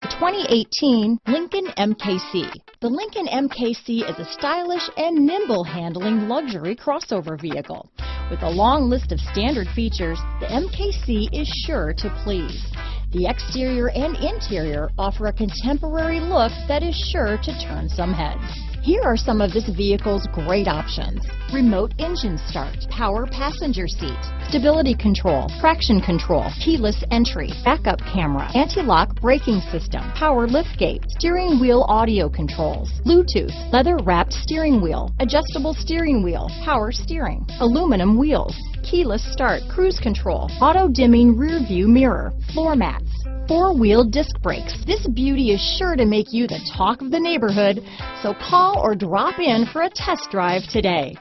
The 2018 Lincoln MKC. The Lincoln MKC is a stylish and nimble handling luxury crossover vehicle. With a long list of standard features, the MKC is sure to please. The exterior and interior offer a contemporary look that is sure to turn some heads. Here are some of this vehicle's great options: remote engine start, power passenger seat, stability control, traction control, keyless entry, backup camera, anti-lock braking system, power liftgate, steering wheel audio controls, Bluetooth, leather-wrapped steering wheel, adjustable steering wheel, power steering, aluminum wheels, keyless start, cruise control, auto-dimming rear view mirror, floor mats, four-wheel disc brakes. This beauty is sure to make you the talk of the neighborhood, so call or drop in for a test drive today.